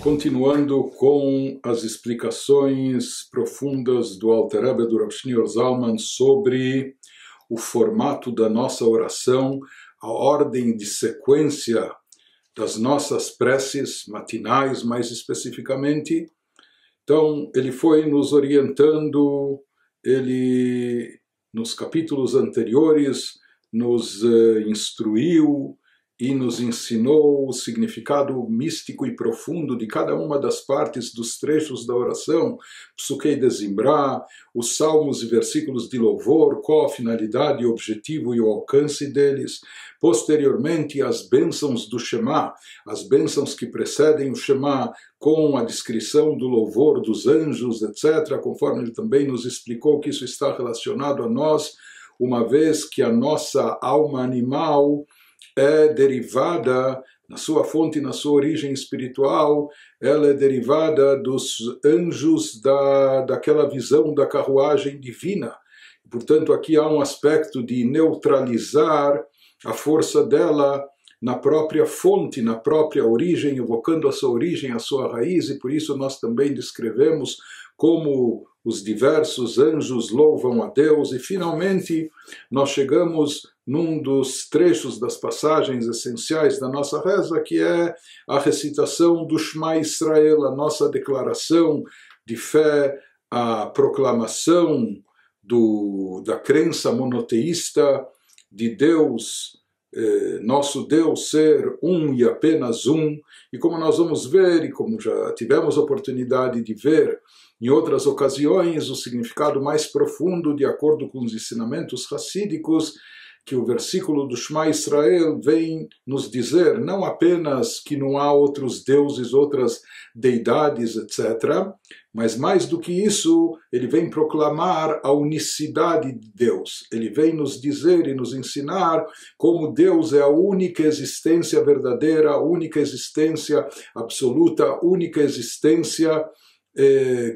Continuando com as explicações profundas do Alter Rebbe do Rav Shneur Zalman sobre o formato da nossa oração, a ordem de sequência das nossas preces matinais, mais especificamente. Então, ele foi nos orientando, ele nos capítulos anteriores nos instruiu e nos ensinou o significado místico e profundo de cada uma das partes dos trechos da oração, Psukei de Zimra, os salmos e versículos de louvor, qual a finalidade, o objetivo e o alcance deles. Posteriormente, as bênçãos do Shema, as bênçãos que precedem o Shema, com a descrição do louvor dos anjos, etc., conforme ele também nos explicou que isso está relacionado a nós, uma vez que a nossa alma animal é derivada, na sua fonte, na sua origem espiritual, ela é derivada dos anjos daquela visão da carruagem divina. Portanto, aqui há um aspecto de neutralizar a força dela na própria fonte, na própria origem, evocando a sua origem, a sua raiz, e por isso nós também descrevemos como os diversos anjos louvam a Deus, e finalmente nós chegamos num dos trechos das passagens essenciais da nossa reza, que é a recitação do Shema Israel, a nossa declaração de fé, a proclamação da crença monoteísta de Deus, nosso Deus ser um e apenas um, e como nós vamos ver, e como já tivemos oportunidade de ver em outras ocasiões, o significado mais profundo, de acordo com os ensinamentos racídicos, que o versículo do Shema Israel vem nos dizer não apenas que não há outros deuses, outras deidades, etc., mas mais do que isso, ele vem proclamar a unicidade de Deus. Ele vem nos dizer e nos ensinar como Deus é a única existência verdadeira, a única existência absoluta, a única existência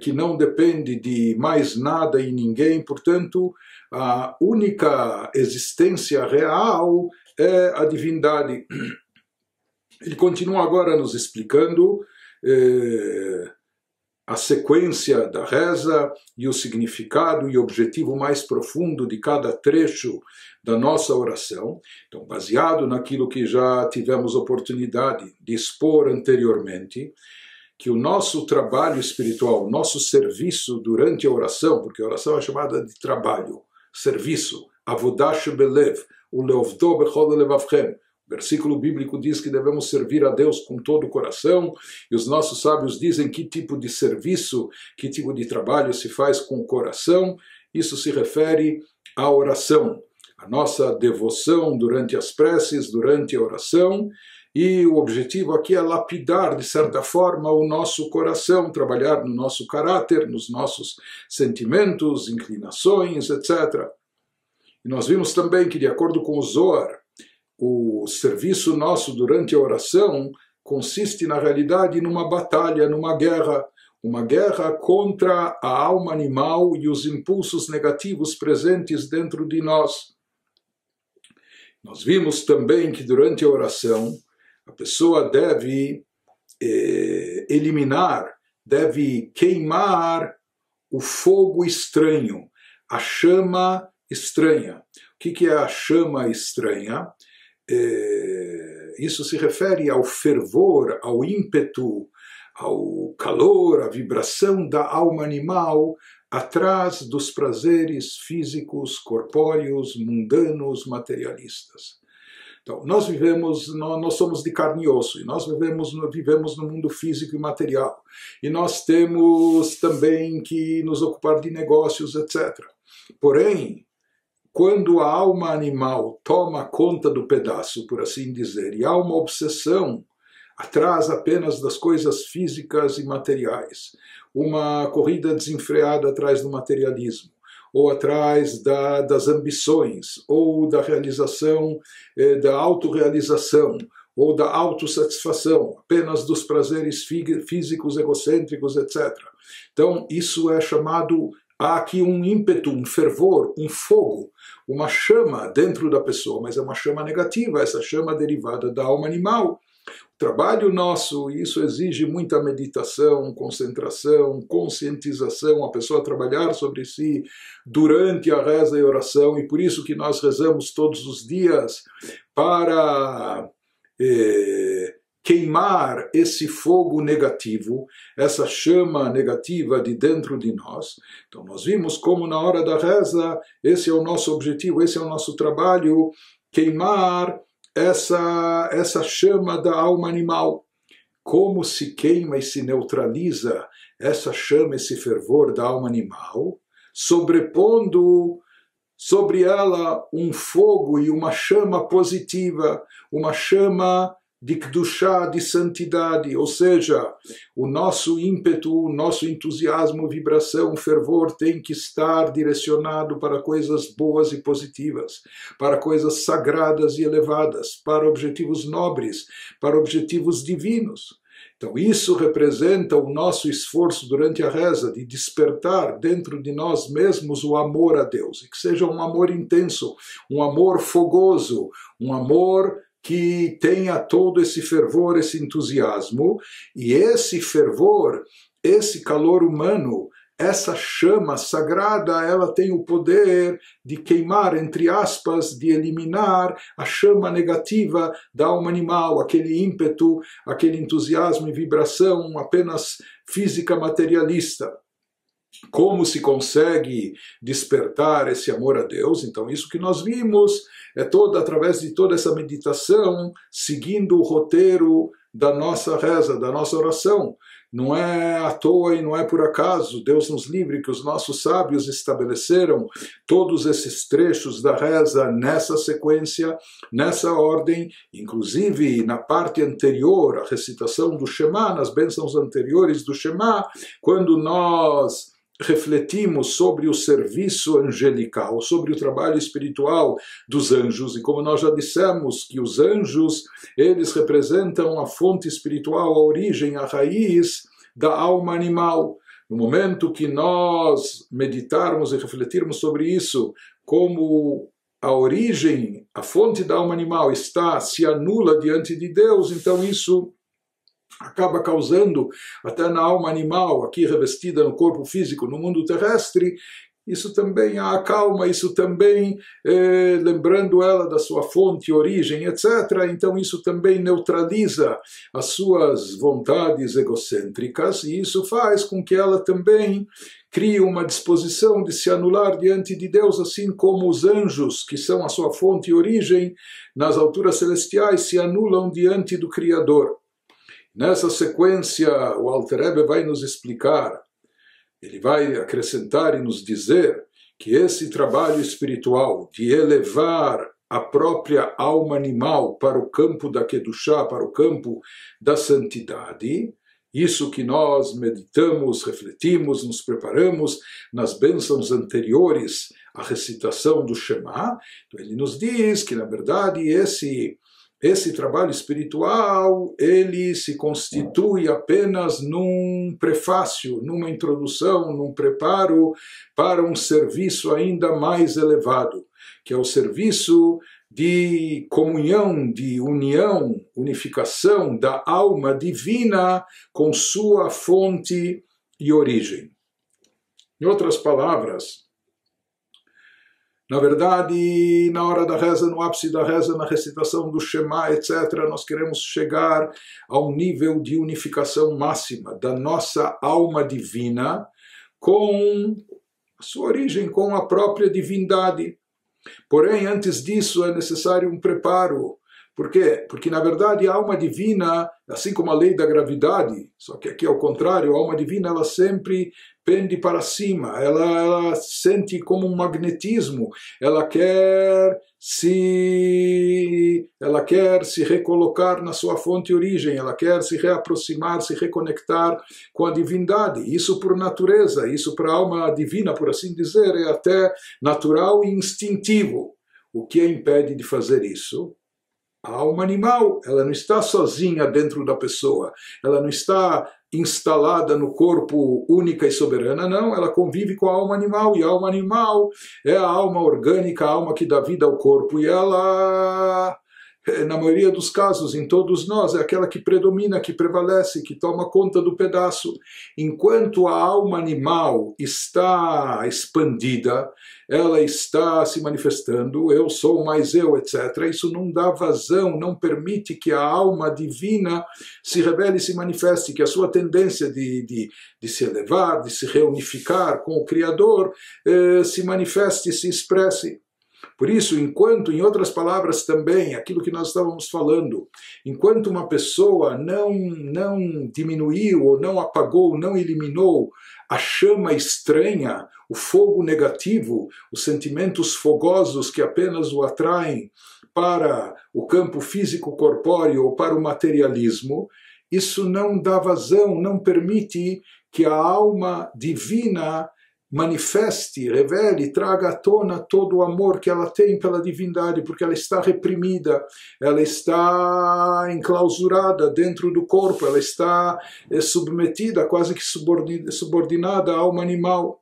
que não depende de mais nada e ninguém. Portanto, a única existência real é a divindade. Ele continua agora nos explicando a sequência da reza e o significado e objetivo mais profundo de cada trecho da nossa oração. Então, baseado naquilo que já tivemos oportunidade de expor anteriormente, que o nosso trabalho espiritual, o nosso serviço durante a oração, porque a oração é chamada de trabalho, serviço, avodah shebelev, uleovdo bechol levavchem. O versículo bíblico diz que devemos servir a Deus com todo o coração, e os nossos sábios dizem que tipo de serviço, que tipo de trabalho se faz com o coração. Isso se refere à oração, a nossa devoção durante as preces, durante a oração. E o objetivo aqui é lapidar, de certa forma, o nosso coração, trabalhar no nosso caráter, nos nossos sentimentos, inclinações, etc. E nós vimos também que, de acordo com o Zohar, o serviço nosso durante a oração consiste, na realidade, numa batalha, numa guerra. Uma guerra contra a alma animal e os impulsos negativos presentes dentro de nós. Nós vimos também que, durante a oração, a pessoa deve eliminar, deve queimar o fogo estranho, a chama estranha. O que é a chama estranha? Isso se refere ao fervor, ao ímpeto, ao calor, à vibração da alma animal atrás dos prazeres físicos, corpóreos, mundanos, materialistas. Então, nós somos de carne e osso, e nós vivemos no mundo físico e material, e nós temos também que nos ocupar de negócios, etc. Porém, quando a alma animal toma conta do pedaço, por assim dizer, e há uma obsessão atrás apenas das coisas físicas e materiais, uma corrida desenfreada atrás do materialismo, ou atrás das ambições, ou da realização, da autorrealização, ou da autossatisfação, apenas dos prazeres físicos, egocêntricos, etc. Então, isso é chamado, há aqui um ímpeto, um fervor, um fogo, uma chama dentro da pessoa, mas é uma chama negativa, essa chama derivada da alma animal, O trabalho nosso, isso exige muita meditação, concentração, conscientização, a pessoa trabalhar sobre si durante a reza e oração, e por isso que nós rezamos todos os dias para queimar esse fogo negativo, essa chama negativa de dentro de nós. Então nós vimos como na hora da reza, esse é o nosso objetivo, esse é o nosso trabalho, queimar essa chama da alma animal. Como se queima e se neutraliza essa chama, esse fervor da alma animal, sobrepondo sobre ela um fogo e uma chama positiva, uma chama de Kedushá, de santidade, ou seja, o nosso ímpeto, o nosso entusiasmo, vibração, fervor tem que estar direcionado para coisas boas e positivas, para coisas sagradas e elevadas, para objetivos nobres, para objetivos divinos. Então isso representa o nosso esforço durante a reza de despertar dentro de nós mesmos o amor a Deus, e que seja um amor intenso, um amor fogoso, um amor que tenha todo esse fervor, esse entusiasmo, e esse fervor, esse calor humano, essa chama sagrada, ela tem o poder de queimar, entre aspas, de eliminar a chama negativa da alma animal, aquele ímpeto, aquele entusiasmo e vibração apenas física materialista. Como se consegue despertar esse amor a Deus? Então isso que nós vimos é através de toda essa meditação, seguindo o roteiro da nossa reza, da nossa oração. Não é à toa e não é por acaso, Deus nos livre, que os nossos sábios estabeleceram todos esses trechos da reza nessa sequência, nessa ordem, inclusive na parte anterior, a recitação do Shema, nas bênçãos anteriores do Shema, quando nós refletimos sobre o serviço angelical, sobre o trabalho espiritual dos anjos, e como nós já dissemos que os anjos, eles representam a fonte espiritual, a origem, a raiz da alma animal. No momento que nós meditarmos e refletirmos sobre isso, como a origem, a fonte da alma animal se anula diante de Deus, então isso acaba causando, até na alma animal, aqui revestida no corpo físico, no mundo terrestre, isso também a acalma, isso também, lembrando ela da sua fonte, origem, etc. Então isso também neutraliza as suas vontades egocêntricas, e isso faz com que ela também crie uma disposição de se anular diante de Deus, assim como os anjos, que são a sua fonte e origem, nas alturas celestiais, se anulam diante do Criador. Nessa sequência, o Alter Rebbe vai nos explicar, ele vai acrescentar e nos dizer que esse trabalho espiritual de elevar a própria alma animal para o campo da Kedushá, para o campo da santidade, isso que nós meditamos, refletimos, nos preparamos nas bênçãos anteriores à recitação do Shema, então ele nos diz que, na verdade, esse trabalho espiritual, ele se constitui apenas num prefácio, numa introdução, num preparo para um serviço ainda mais elevado, que é o serviço de comunhão, de união, unificação da alma divina com sua fonte e origem. Em outras palavras, na verdade, na hora da reza, no ápice da reza, na recitação do Shema, etc., nós queremos chegar a um nível de unificação máxima da nossa alma divina com a sua origem, com a própria divindade. Porém, antes disso, é necessário um preparo. Por quê? Porque, na verdade, a alma divina, assim como a lei da gravidade, só que aqui ao contrário, a alma divina ela sempre pende para cima, ela sente como um magnetismo, ela quer se recolocar na sua fonte e origem, ela quer se reaproximar, se reconectar com a divindade. Isso por natureza, isso para a alma divina, por assim dizer, é até natural e instintivo. O que a impede de fazer isso? A alma animal, ela não está sozinha dentro da pessoa, ela não está instalada no corpo única e soberana, não, ela convive com a alma animal, e a alma animal é a alma orgânica, a alma que dá vida ao corpo, e ela na maioria dos casos, em todos nós, é aquela que predomina, que prevalece, que toma conta do pedaço. Enquanto a alma animal está expandida, ela está se manifestando, eu sou mais eu, etc. Isso não dá vazão, não permite que a alma divina se revele e se manifeste, que a sua tendência de se elevar, de se reunificar com o Criador, se manifeste e se expresse. Por isso, enquanto, em outras palavras também, aquilo que nós estávamos falando, enquanto uma pessoa não diminuiu, ou não apagou, não eliminou a chama estranha, o fogo negativo, os sentimentos fogosos que apenas o atraem para o campo físico corpóreo ou para o materialismo, isso não dá vazão, não permite que a alma divina manifeste, revele, traga à tona todo o amor que ela tem pela divindade, porque ela está reprimida, ela está enclausurada dentro do corpo, ela está submetida, quase que subordinada à alma animal.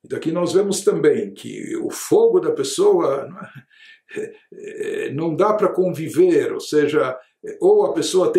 E daqui nós vemos também que o fogo da pessoa não dá para conviver, ou seja, ou a pessoa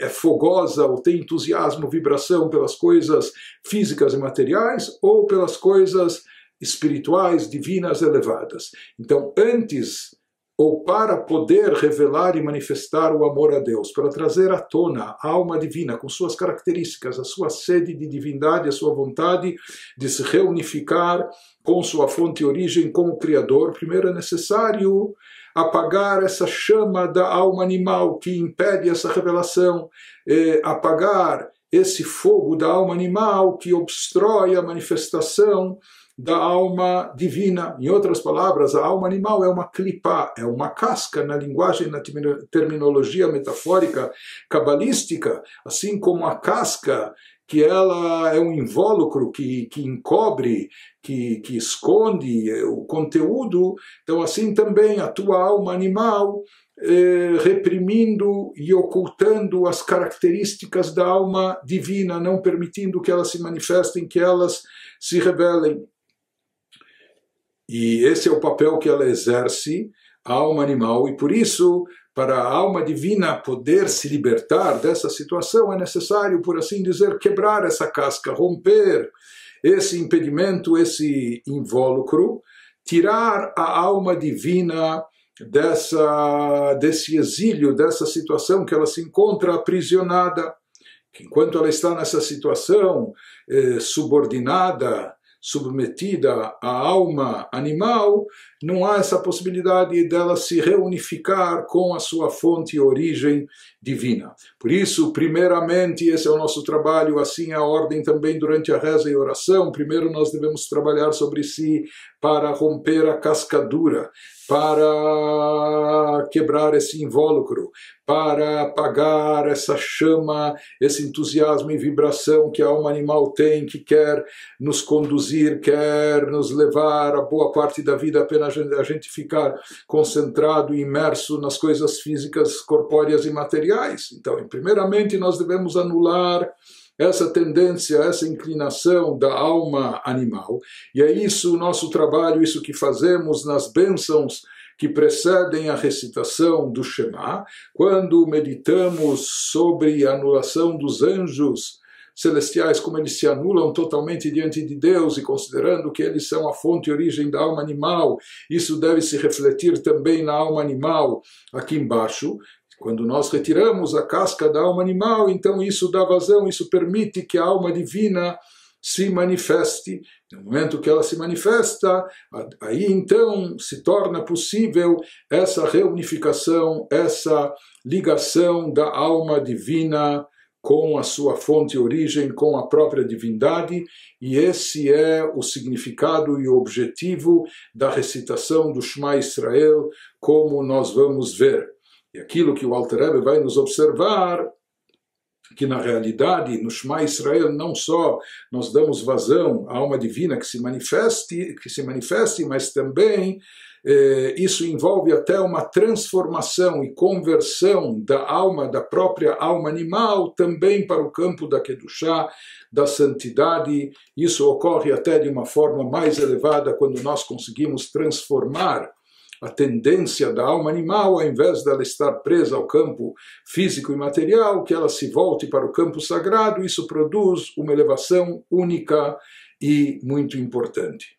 é fogosa, ou tem entusiasmo, vibração pelas coisas físicas e materiais, ou pelas coisas espirituais, divinas, elevadas. Então, antes, ou para poder revelar e manifestar o amor a Deus, para trazer à tona a alma divina com suas características, a sua sede de divindade, a sua vontade de se reunificar com sua fonte e origem, com o Criador, primeiro é necessário apagar essa chama da alma animal que impede essa revelação, apagar esse fogo da alma animal que obstrói a manifestação da alma divina. Em outras palavras, a alma animal é uma clipá, é uma casca na linguagem, na terminologia metafórica cabalística, assim como a casca que ela é um invólucro que encobre, que esconde o conteúdo. Então assim também a tua alma animal reprimindo e ocultando as características da alma divina, não permitindo que elas se manifestem, que elas se revelem. E esse é o papel que ela exerce, a alma animal, e por isso, para a alma divina poder se libertar dessa situação, é necessário, por assim dizer, quebrar essa casca, romper esse impedimento, esse invólucro, tirar a alma divina desse exílio, dessa situação que ela se encontra aprisionada. Enquanto ela está nessa situação subordinada, submetida à alma animal, não há essa possibilidade dela se reunificar com a sua fonte e origem divina. Por isso, primeiramente, esse é o nosso trabalho, assim é a ordem também durante a reza e oração. Primeiro nós devemos trabalhar sobre si para romper a cascadura, para quebrar esse invólucro, para apagar essa chama, esse entusiasmo e vibração que a alma animal tem, que quer nos conduzir, quer nos levar a boa parte da vida apenas a gente ficar concentrado e imerso nas coisas físicas, corpóreas e materiais. Então, primeiramente, nós devemos anular essa tendência, essa inclinação da alma animal. E é isso o nosso trabalho, isso que fazemos nas bênçãos que precedem a recitação do Shema, quando meditamos sobre a anulação dos anjos celestiais, como eles se anulam totalmente diante de Deus, e considerando que eles são a fonte e origem da alma animal, isso deve se refletir também na alma animal aqui embaixo. Quando nós retiramos a casca da alma animal, então isso dá vazão, isso permite que a alma divina se manifeste. No momento que ela se manifesta, aí então se torna possível essa reunificação, essa ligação da alma divina com a sua fonte e origem, com a própria divindade, e esse é o significado e o objetivo da recitação do Shema Israel, como nós vamos ver. E aquilo que o Alter Rebbe vai nos observar, que na realidade no Shema Israel não só nós damos vazão à alma divina que se manifeste, mas também isso envolve até uma transformação e conversão da alma, da própria alma animal, também para o campo da Kedushá, da santidade. Isso ocorre até de uma forma mais elevada quando nós conseguimos transformar a tendência da alma animal, ao invés dela estar presa ao campo físico e material, que ela se volte para o campo sagrado. Isso produz uma elevação única e muito importante.